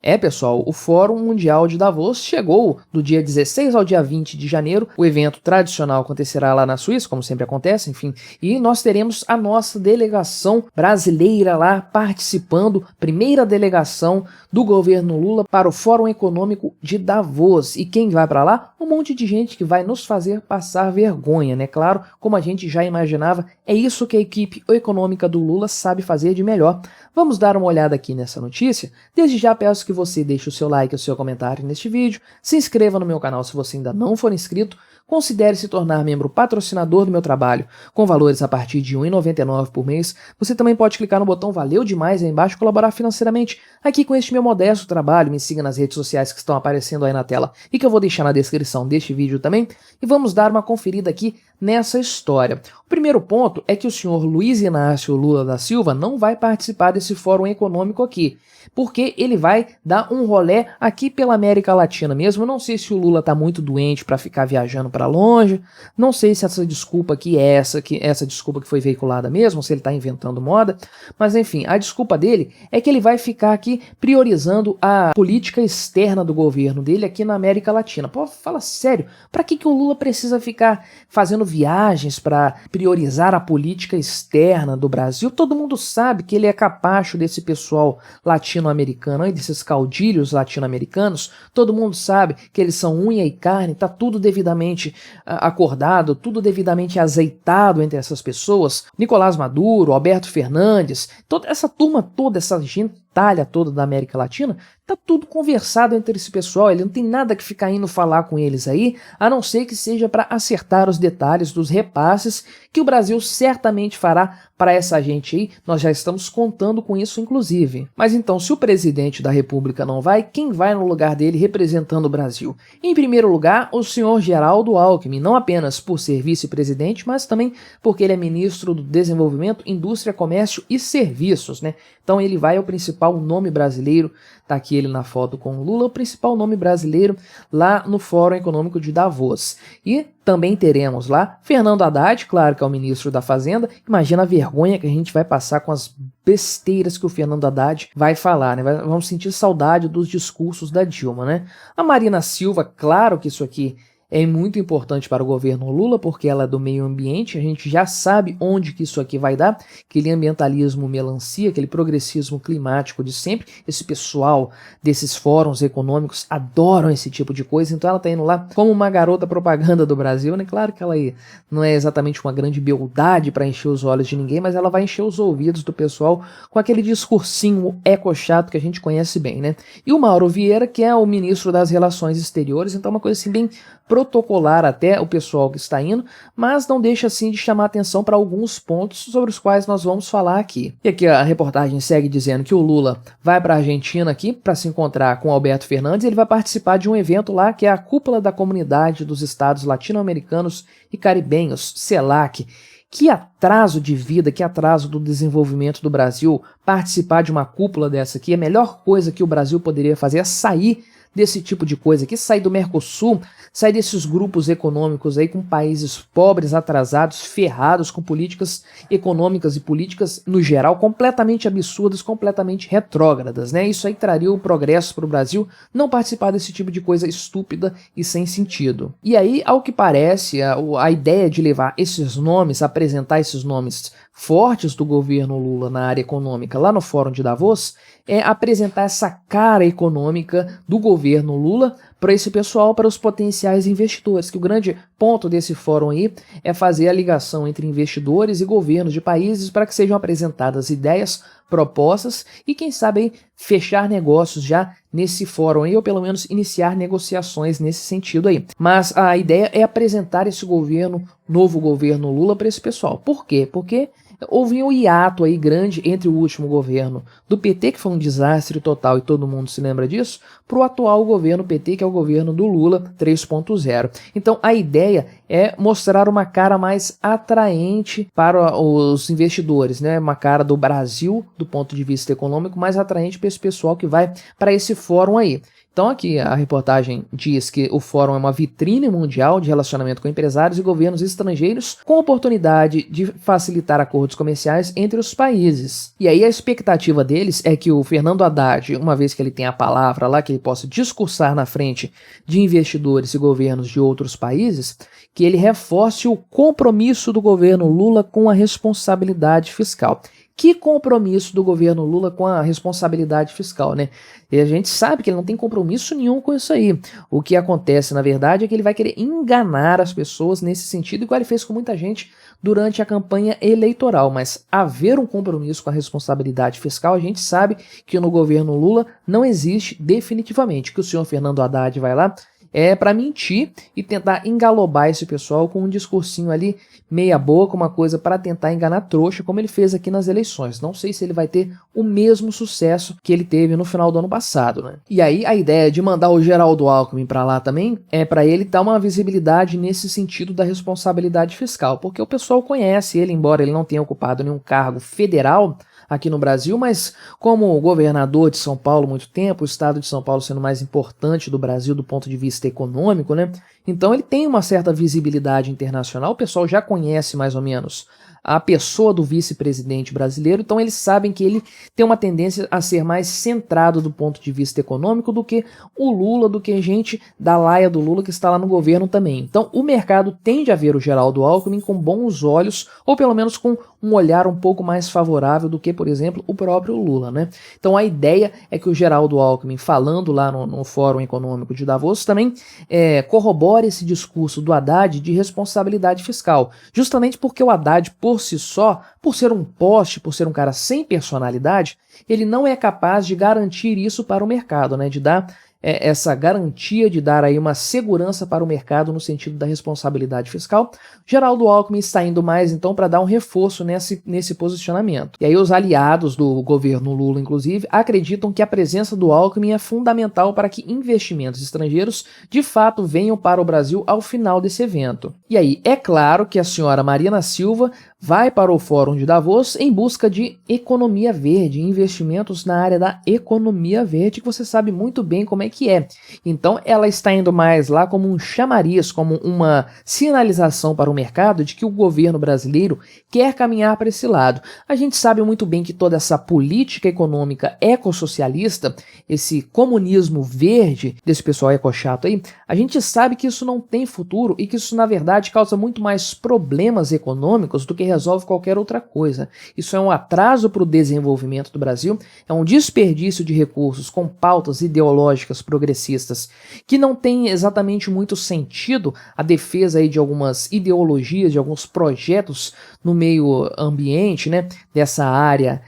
É, pessoal, o Fórum Mundial de Davos chegou do dia 16 ao dia 20 de janeiro. O evento tradicional acontecerá lá na Suíça, como sempre acontece, enfim, e nós teremos a nossa delegação brasileira lá participando, primeira delegação do governo Lula para o Fórum Econômico de Davos. E quem vai para lá? Um monte de gente que vai nos fazer passar vergonha, né? Claro, como a gente já imaginava, é isso que a equipe econômica do Lula sabe fazer de melhor. Vamos dar uma olhada aqui nessa notícia. Desde já peço que você deixe o seu like e o seu comentário neste vídeo, se inscreva no meu canal se você ainda não for inscrito, considere se tornar membro patrocinador do meu trabalho, com valores a partir de R$ 1,99 por mês. Você também pode clicar no botão Valeu Demais aí embaixo e colaborar financeiramente aqui com este meu modesto trabalho. Me siga nas redes sociais que estão aparecendo aí na tela e que eu vou deixar na descrição deste vídeo também. E vamos dar uma conferida aqui nessa história. O primeiro ponto é que o senhor Luiz Inácio Lula da Silva não vai participar desse fórum econômico aqui, porque ele vai dar um rolê aqui pela América Latina mesmo. Eu não sei se o Lula tá muito doente para ficar viajando para longe, não sei se essa desculpa aqui é essa desculpa que foi veiculada mesmo, se ele tá inventando moda, mas enfim, a desculpa dele é que ele vai ficar aqui priorizando a política externa do governo dele aqui na América Latina. Pô, fala sério, para que o Lula precisa ficar fazendo viagens para priorizar a política externa do Brasil? Todo mundo sabe que ele é capacho desse pessoal latino-americano e desses caudilhos latino-americanos. Todo mundo sabe que eles são unha e carne, tá tudo devidamente acordado, tudo devidamente azeitado entre essas pessoas. Nicolás Maduro, Alberto Fernandes, toda essa turma toda, essa gentalha toda da América Latina, tá tudo conversado entre esse pessoal. Ele não tem nada que ficar indo falar com eles aí, a não ser que seja para acertar os detalhes dos repasses que o Brasil certamente fará para essa gente aí. Nós já estamos contando com isso, inclusive. Mas então, se o presidente da República não vai, quem vai no lugar dele representando o Brasil? Em primeiro lugar, o senhor Geraldo Alckmin, não apenas por ser vice-presidente, mas também porque ele é ministro do Desenvolvimento, Indústria, Comércio e Serviços, né? Então ele vai, é o principal nome brasileiro, tá aqui ele na foto com o Lula, o principal nome brasileiro lá no Fórum Econômico de Davos. E também teremos lá Fernando Haddad, claro que é o ministro da Fazenda. Imagina a vergonha que a gente vai passar com as besteiras que o Fernando Haddad vai falar, né? Vamos sentir saudade dos discursos da Dilma, né? A Marina Silva, claro que isso aqui é muito importante para o governo Lula, porque ela é do meio ambiente. A gente já sabe onde que isso aqui vai dar, aquele ambientalismo melancia, aquele progressismo climático de sempre. Esse pessoal desses fóruns econômicos adoram esse tipo de coisa, então ela tá indo lá como uma garota propaganda do Brasil, né? Claro que ela aí não é exatamente uma grande beldade para encher os olhos de ninguém, mas ela vai encher os ouvidos do pessoal com aquele discursinho eco-chato que a gente conhece bem, né? E o Mauro Vieira, que é o ministro das Relações Exteriores, então uma coisa assim bem protocolar até o pessoal que está indo, mas não deixa assim de chamar atenção para alguns pontos sobre os quais nós vamos falar aqui. E aqui a reportagem segue dizendo que o Lula vai para a Argentina aqui para se encontrar com Alberto Fernandes. Ele vai participar de um evento lá que é a Cúpula da Comunidade dos Estados Latino-Americanos e Caribenhos, CELAC. Que atraso de vida, que atraso do desenvolvimento do Brasil participar de uma cúpula dessa aqui. A melhor coisa que o Brasil poderia fazer é sair desse tipo de coisa aqui, sair do Mercosul, sair desses grupos econômicos aí com países pobres, atrasados, ferrados, com políticas econômicas e políticas, no geral, completamente absurdas, completamente retrógradas, né? Isso aí traria o progresso para o Brasil, não participar desse tipo de coisa estúpida e sem sentido. E aí, ao que parece, a ideia de levar esses nomes, apresentar esses nomes fortes do governo Lula na área econômica lá no Fórum de Davos, é apresentar essa cara econômica do governo Lula para esse pessoal, para os potenciais investidores, que o grande ponto desse fórum aí é fazer a ligação entre investidores e governos de países para que sejam apresentadas ideias, propostas e quem sabe aí, fechar negócios já nesse fórum aí, ou pelo menos iniciar negociações nesse sentido aí. Mas a ideia é apresentar esse governo, novo governo Lula, para esse pessoal. Por quê? Porque houve um hiato aí grande entre o último governo do PT, que foi um desastre total e todo mundo se lembra disso, para o atual governo PT, que é o governo do Lula 3.0. Então a ideia é mostrar uma cara mais atraente para os investidores, né? Uma cara do Brasil, do ponto de vista econômico, mais atraente para esse pessoal que vai para esse fórum aí. Então aqui a reportagem diz que o fórum é uma vitrine mundial de relacionamento com empresários e governos estrangeiros com oportunidade de facilitar acordos comerciais entre os países. E aí a expectativa deles é que o Fernando Haddad, uma vez que ele tem a palavra lá, que ele possa discursar na frente de investidores e governos de outros países, que ele reforce o compromisso do governo Lula com a responsabilidade fiscal. Que compromisso do governo Lula com a responsabilidade fiscal, né? E a gente sabe que ele não tem compromisso nenhum com isso aí. O que acontece, na verdade, é que ele vai querer enganar as pessoas nesse sentido, igual ele fez com muita gente durante a campanha eleitoral. Mas haver um compromisso com a responsabilidade fiscal, a gente sabe que no governo Lula não existe definitivamente. Que o senhor Fernando Haddad vai lá para mentir e tentar engalobar esse pessoal com um discursinho ali meia boca, uma coisa para tentar enganar trouxa, como ele fez aqui nas eleições. Não sei se ele vai ter o mesmo sucesso que ele teve no final do ano passado, né? E aí a ideia de mandar o Geraldo Alckmin para lá também é para ele dar uma visibilidade nesse sentido da responsabilidade fiscal, porque o pessoal conhece ele, embora ele não tenha ocupado nenhum cargo federal aqui no Brasil, mas como governador de São Paulo há muito tempo, o estado de São Paulo sendo mais importante do Brasil do ponto de vista econômico, né? Então ele tem uma certa visibilidade internacional, o pessoal já conhece mais ou menos a pessoa do vice-presidente brasileiro, então eles sabem que ele tem uma tendência a ser mais centrado do ponto de vista econômico do que o Lula, do que gente da laia do Lula que está lá no governo também. Então o mercado tende a ver o Geraldo Alckmin com bons olhos, ou pelo menos com um olhar um pouco mais favorável do que, por exemplo, o próprio Lula, né? Então a ideia é que o Geraldo Alckmin, falando lá no Fórum Econômico de Davos, também corrobore esse discurso do Haddad de responsabilidade fiscal, justamente porque o Haddad, por si só, por ser um poste, por ser um cara sem personalidade, ele não é capaz de garantir isso para o mercado, né? De dar essa garantia, de dar aí uma segurança para o mercado no sentido da responsabilidade fiscal. Geraldo Alckmin está indo mais então para dar um reforço nesse posicionamento. E aí os aliados do governo Lula, inclusive, acreditam que a presença do Alckmin é fundamental para que investimentos estrangeiros de fato venham para o Brasil ao final desse evento. E aí é claro que a senhora Marina Silva vai para o Fórum de Davos em busca de economia verde, investimentos na área da economia verde, que você sabe muito bem como é que é. Então ela está indo mais lá como um chamariz, como uma sinalização para o mercado de que o governo brasileiro quer caminhar para esse lado. A gente sabe muito bem que toda essa política econômica ecossocialista, esse comunismo verde desse pessoal ecochato aí, a gente sabe que isso não tem futuro e que isso na verdade causa muito mais problemas econômicos do que resolve qualquer outra coisa. Isso é um atraso para o desenvolvimento do Brasil, é um desperdício de recursos com pautas ideológicas progressistas que não tem exatamente muito sentido a defesa aí de algumas ideologias, de alguns projetos no meio ambiente, né, dessa área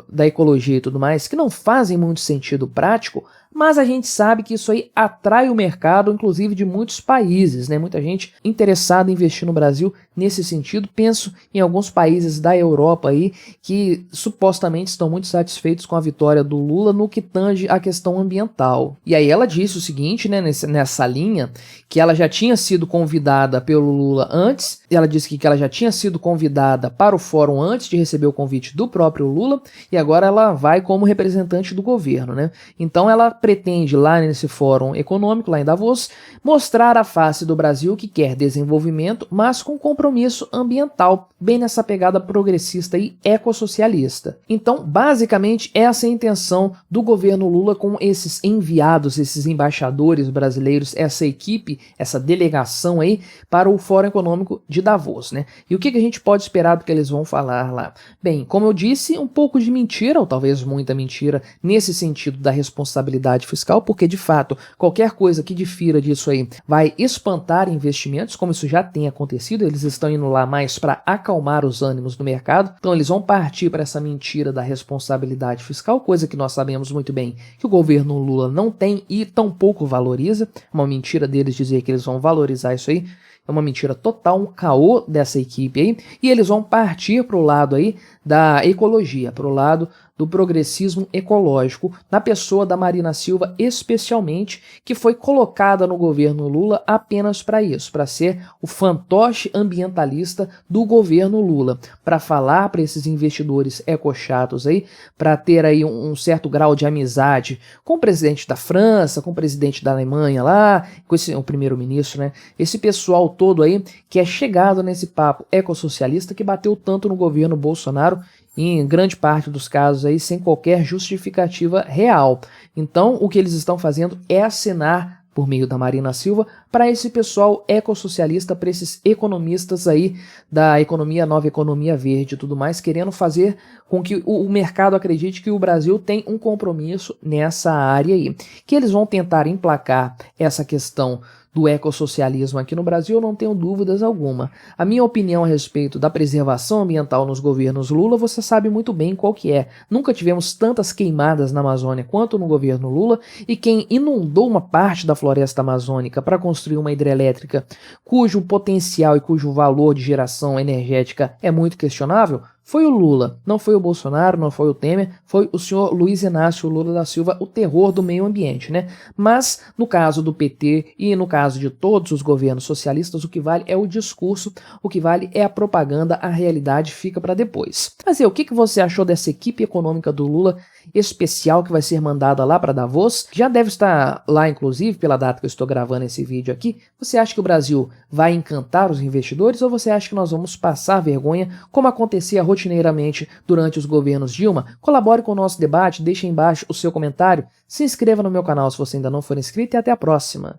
da ecologia e tudo mais, que não fazem muito sentido prático, mas a gente sabe que isso aí atrai o mercado, inclusive de muitos países, né? Muita gente interessada em investir no Brasil nesse sentido. Penso em alguns países da Europa aí que supostamente estão muito satisfeitos com a vitória do Lula no que tange a questão ambiental. E aí ela disse o seguinte, né, nessa linha, que ela já tinha sido convidada pelo Lula antes, ela disse que ela já tinha sido convidada para o fórum antes de receber o convite do próprio Lula, e agora ela vai como representante do governo, né? Então ela pretende lá nesse fórum econômico, lá em Davos, mostrar a face do Brasil que quer desenvolvimento, mas com compromisso ambiental, bem nessa pegada progressista e ecossocialista. Então, basicamente, essa é a intenção do governo Lula com esses enviados, esses embaixadores brasileiros, essa equipe, essa delegação aí para o Fórum Econômico de Davos, né? E o que a gente pode esperar do que eles vão falar lá? Bem, como eu disse, um pouco de mentira, ou talvez muita mentira, nesse sentido da responsabilidade fiscal, porque de fato qualquer coisa que difira disso aí vai espantar investimentos, como isso já tem acontecido. Eles estão indo lá mais para acalmar os ânimos do mercado, então eles vão partir para essa mentira da responsabilidade fiscal, coisa que nós sabemos muito bem que o governo Lula não tem e tampouco valoriza. Uma mentira deles dizer que eles vão valorizar isso aí, é uma mentira total, um caô dessa equipe aí, e eles vão partir para o lado aí da ecologia, para o lado do progressismo ecológico, na pessoa da Marina Silva especialmente, que foi colocada no governo Lula apenas para isso, para ser o fantoche ambientalista do governo Lula, para falar para esses investidores ecochatos aí, para ter aí um certo grau de amizade com o presidente da França, com o presidente da Alemanha lá, com o primeiro-ministro, né? Esse pessoal todo aí que é chegado nesse papo ecossocialista que bateu tanto no governo Bolsonaro, em grande parte dos casos aí sem qualquer justificativa real. Então, o que eles estão fazendo é acenar por meio da Marina Silva, para esse pessoal ecossocialista, para esses economistas aí da economia nova, economia verde e tudo mais, querendo fazer com que o mercado acredite que o Brasil tem um compromisso nessa área aí. Que eles vão tentar emplacar essa questão do ecossocialismo aqui no Brasil, eu não tenho dúvidas alguma. A minha opinião a respeito da preservação ambiental nos governos Lula, você sabe muito bem qual que é. Nunca tivemos tantas queimadas na Amazônia quanto no governo Lula, e quem inundou uma parte da floresta amazônica para construir uma hidrelétrica cujo potencial e cujo valor de geração energética é muito questionável, foi o Lula, não foi o Bolsonaro, não foi o Temer, foi o senhor Luiz Inácio Lula da Silva, o terror do meio ambiente, né? Mas, no caso do PT e no caso de todos os governos socialistas, o que vale é o discurso, o que vale é a propaganda, a realidade fica para depois. Mas o que você achou dessa equipe econômica do Lula especial que vai ser mandada lá para Davos? Já deve estar lá, inclusive, pela data que eu estou gravando esse vídeo aqui. Você acha que o Brasil vai encantar os investidores ou você acha que nós vamos passar vergonha, como acontecia rotineiramente durante os governos Dilma? Colabore com o nosso debate, deixe aí embaixo o seu comentário, se inscreva no meu canal se você ainda não for inscrito e até a próxima.